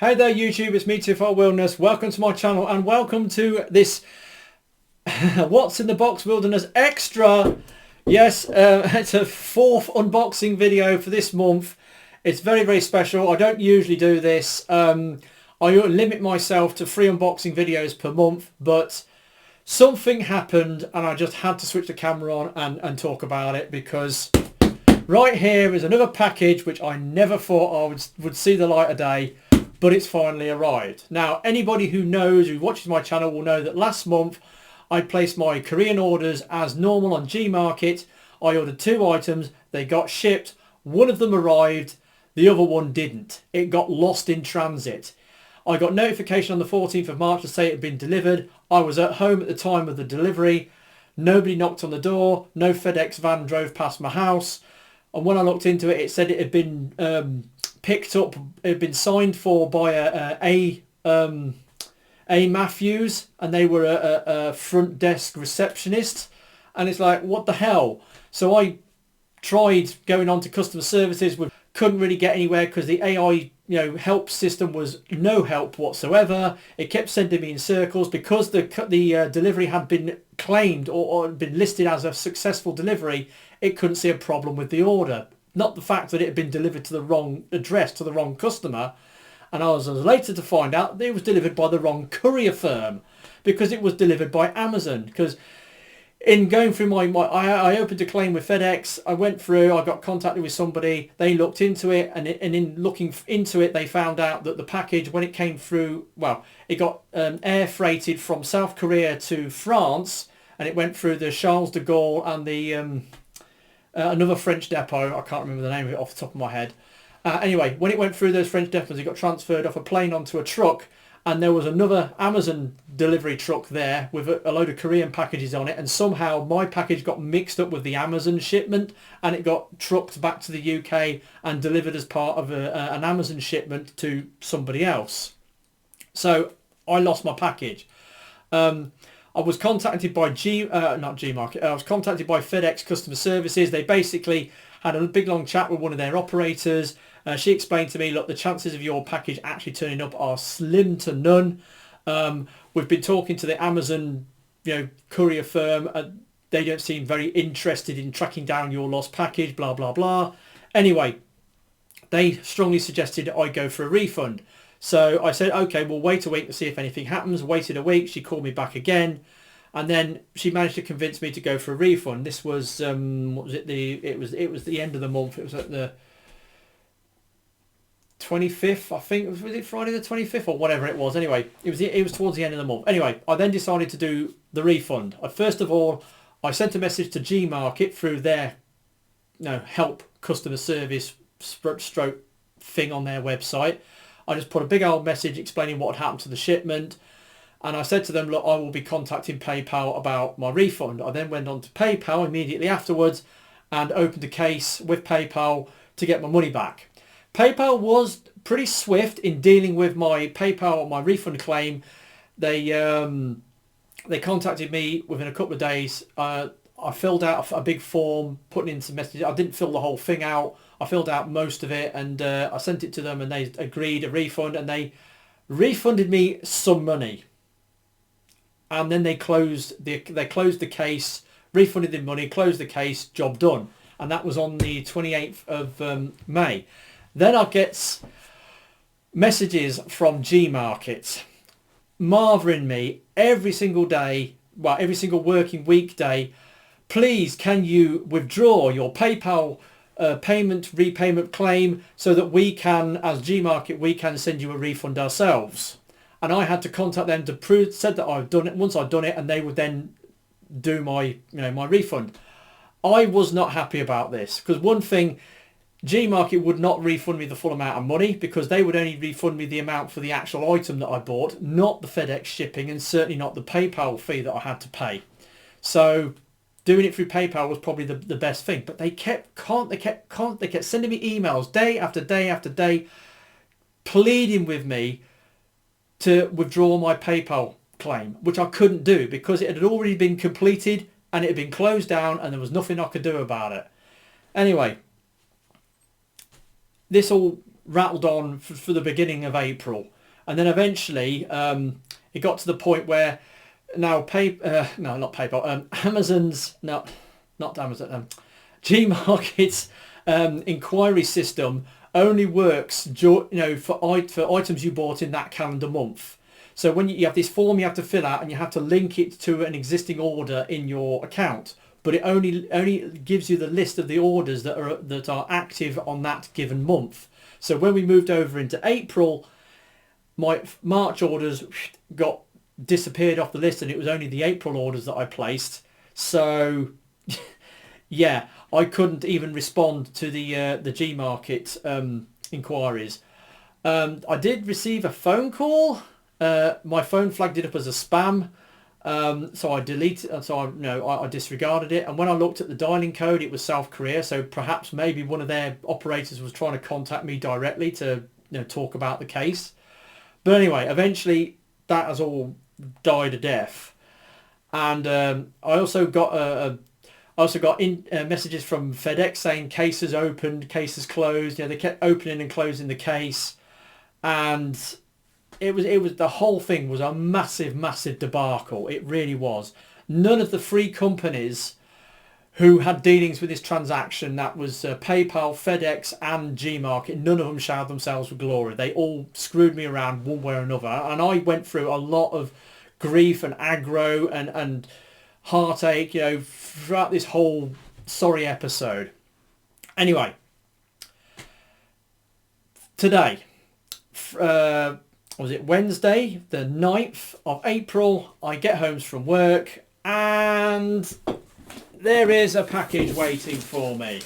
Hey there YouTube, it's me for Wilderness. Welcome to my channel and welcome to this What's in the Box Wilderness Extra. Yes, it's a fourth unboxing video for this month. It's very special. I don't usually do this. I limit myself to 3 unboxing videos per month, but something happened and I just had to switch the camera on and talk about it, because right here is another package which I never thought I would see the light of day. But it's finally arrived. Now, anybody who watches my channel will know that last month I placed my Korean orders as normal on Gmarket. I ordered 2 items, they got shipped, one of them arrived, the other one didn't. It got lost in transit. I got notification on the 14th of March to say it had been delivered. I was at home at the time of the delivery. Nobody knocked on the door, no FedEx van drove past my house. And when I looked into it, it said it had been picked up, it had been signed for by A. Matthews, and they were a front desk receptionist. And it's like, what the hell? So I tried going on to customer services, couldn't really get anywhere because the AI help system was no help whatsoever. It kept sending me in circles because the delivery had been claimed or been listed as a successful delivery. It couldn't see a problem with the order, not the fact that it had been delivered to the wrong address to the wrong customer. And I was later to find out that it was delivered by the wrong courier firm, because it was delivered by Amazon. Because in going through I opened a claim with FedEx. I went through, I got contacted with somebody, they looked into it, and in looking into it, they found out that the package, when it came through, well, it got air freighted from South Korea to France, and it went through the Charles de Gaulle and the another French depot. I can't remember the name of it off the top of my head. Anyway, when it went through those French depots, it got transferred off a plane onto a truck, and there was another Amazon delivery truck there with a load of Korean packages on it, and somehow my package got mixed up with the Amazon shipment, and it got trucked back to the UK and delivered as part of an Amazon shipment to somebody else. So I lost my package. I was contacted by I was contacted by FedEx customer services. They basically had a big long chat with one of their operators. She explained to me, look, the chances of your package actually turning up are slim to none. We've been talking to the Amazon, courier firm. They don't seem very interested in tracking down your lost package, blah, blah, blah. Anyway, they strongly suggested I go for a refund. So I said, okay, we'll wait a week to see if anything happens. Waited a week. She called me back again. And then she managed to convince me to go for a refund. This was, what was it? It was the end of the month. It was at the 25th, I think. Was it Friday the 25th or whatever it was? Anyway, it was towards the end of the month. Anyway, I then decided to do the refund. First of all, I sent a message to Gmarket through their help customer service stroke thing on their website. I just put a big old message explaining what had happened to the shipment. And I said to them, look, I will be contacting PayPal about my refund. I then went on to PayPal immediately afterwards and opened a case with PayPal to get my money back. PayPal was pretty swift in dealing with my refund claim. They contacted me within a couple of days. I filled out a big form, putting in some messages. I didn't fill the whole thing out. I filled out most of it, and I sent it to them, and they agreed a refund, and they refunded me some money. And then they closed the case, refunded the money, closed the case, job done. And that was on the 28th of May. Then I get messages from Gmarket marveling me every single day, well, every single working weekday. Please, can you withdraw your PayPal repayment claim so that we can, as Gmarket, we can send you a refund ourselves. And I had to contact them to said that I've done it. Once I'd done it, and they would then do my refund. I was not happy about this, because one thing, Gmarket would not refund me the full amount of money, because they would only refund me the amount for the actual item that I bought, not the FedEx shipping, and certainly not the PayPal fee that I had to pay. So doing it through PayPal was probably the best thing. But they kept sending me emails day after day after day, pleading with me to withdraw my PayPal claim, which I couldn't do because it had already been completed and it had been closed down and there was nothing I could do about it. Anyway, this all rattled on for the beginning of April, and then eventually it got to the point where now no, not PayPal, Amazon's not Amazon, Gmarket's inquiry system only works, you know, for items you bought in that calendar month. So when you have this form you have to fill out, and you have to link it to an existing order in your account, but it only gives you the list of the orders that are active on that given month. So when we moved over into April, my March orders disappeared off the list, and it was only the April orders that I placed. So yeah, I couldn't even respond to the Gmarket inquiries. I did receive a phone call. My phone flagged it up as a spam, so I deleted. So I disregarded it. And when I looked at the dialing code, it was South Korea. So perhaps maybe one of their operators was trying to contact me directly to talk about the case. But anyway, eventually that has all died a death. And I also got messages from FedEx saying cases opened, cases closed. They kept opening and closing the case, and it was the whole thing was a massive debacle. It really was. None of the three companies who had dealings with this transaction, that was PayPal, FedEx and Gmarket, none of them showered themselves with glory. They all screwed me around one way or another, and I went through a lot of grief and aggro and heartache, throughout this whole sorry episode. Anyway, today, was it Wednesday, the 9th of April, I get home from work, and there is a package waiting for me.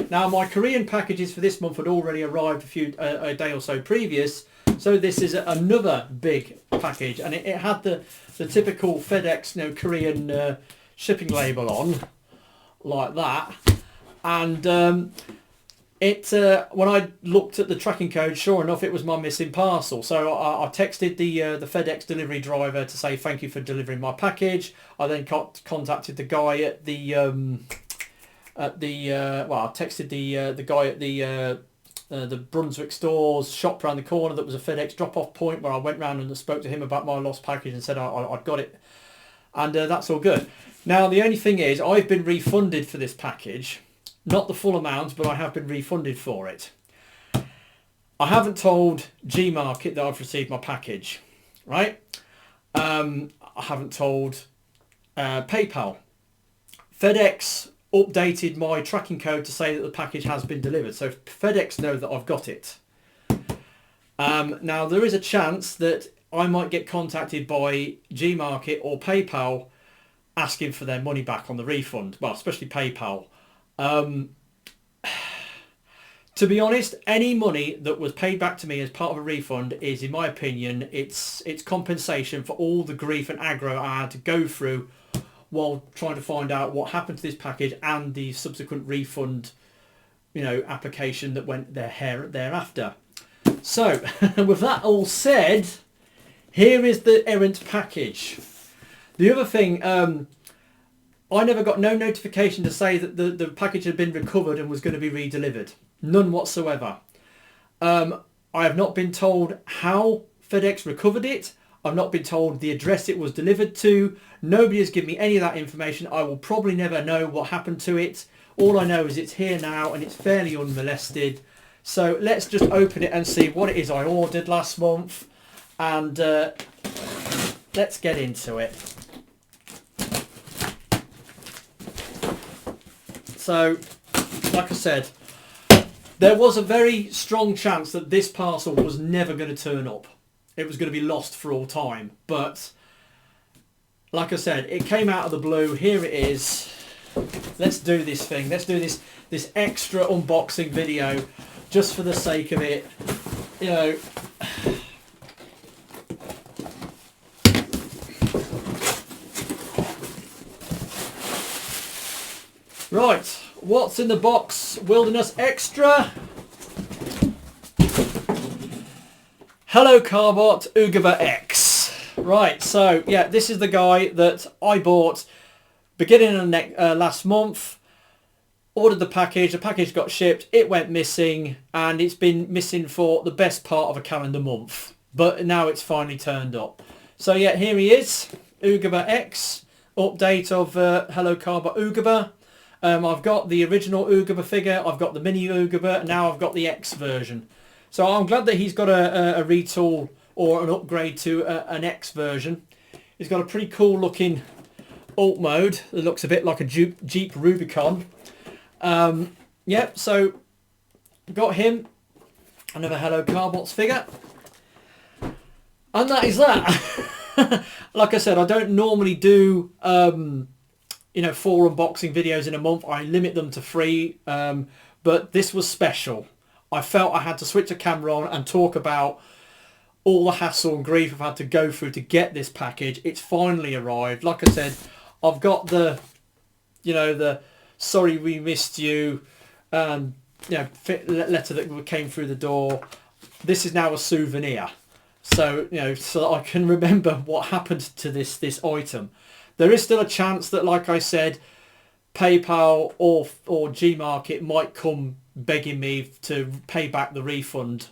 Now, my Korean packages for this month had already arrived a day or so previous, so this is another big package, and it had the typical FedEx Korean shipping label on, like that. And when I looked at the tracking code, sure enough, it was my missing parcel. So I texted the FedEx delivery driver to say thank you for delivering my package. I then contacted the guy at I texted the guy at the Brunswick stores shop around the corner that was a FedEx drop-off point, where I went round and spoke to him about my lost package and said I'd got it, and that's all good. Now the only thing is, I've been refunded for this package, not the full amount, but I have been refunded for it. I haven't told Gmarket that I've received my package, right? I haven't told PayPal. FedEx updated my tracking code to say that the package has been delivered, so FedEx know that I've got it. Now there is a chance that I might get contacted by Gmarket or PayPal asking for their money back on the refund, well, especially PayPal. To be honest, any money that was paid back to me as part of a refund is, in my opinion, it's compensation for all the grief and aggro I had to go through while trying to find out what happened to this package and the subsequent refund, application that went thereafter. So, with that all said, here is the errant package. The other thing, I never got no notification to say that the package had been recovered and was going to be re-delivered. None whatsoever. I have not been told how FedEx recovered it. I've not been told the address it was delivered to. Nobody has given me any of that information. I will probably never know what happened to it. All I know is it's here now and it's fairly unmolested. So let's just open it and see what it is I ordered last month. And let's get into it. So, like I said, there was a very strong chance that this parcel was never going to turn up. It was going to be lost for all time. But, like I said, it came out of the blue. Here it is. Let's do this thing. Let's do this extra unboxing video just for the sake of it. Right, what's in the box? Wilderness Extra. Hello Carbot Ugava X. Right, so yeah, this is the guy that I bought beginning of last month. ordered the package got shipped, it went missing, and it's been missing for the best part of a calendar month. But now it's finally turned up. So yeah, here he is, Oogaba X, update of Hello Carbo Oogaba. I've got the original Oogaba figure, I've got the mini Oogaba, and now I've got the X version. So I'm glad that he's got a retool or an upgrade to an X version. He's got a pretty cool looking alt mode that looks a bit like a Jeep Rubicon. Yep, so got him, another Hello Carbots figure, and that is that. Like I said, I don't normally do 4 unboxing videos in a month. I limit them to 3, but this was special. I felt I had to switch the camera on and talk about all the hassle and grief I've had to go through to get this package. It's finally arrived. Like I said, I've got the sorry we missed you, letter that came through the door. This is now a souvenir, so so I can remember what happened to this item. There is still a chance that, like I said, PayPal or Gmarket might come begging me to pay back the refund,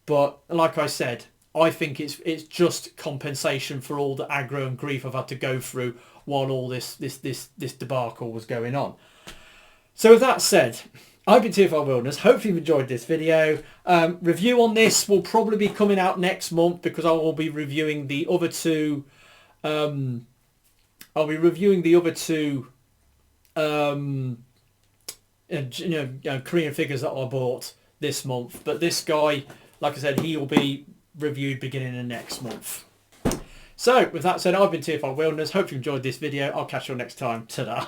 but like I said, I think it's just compensation for all the aggro and grief I've had to go through while all this debacle was going on. So with that said, I've been TFR Wilderness. Hopefully you've enjoyed this video. Review on this will probably be coming out next month because I will be reviewing the other two. Korean figures that I bought this month. But this guy, like I said, he will be reviewed beginning of next month. So with that said, I've been TFR Wilderness. Hope you enjoyed this video. I'll catch you next time. Ta-da.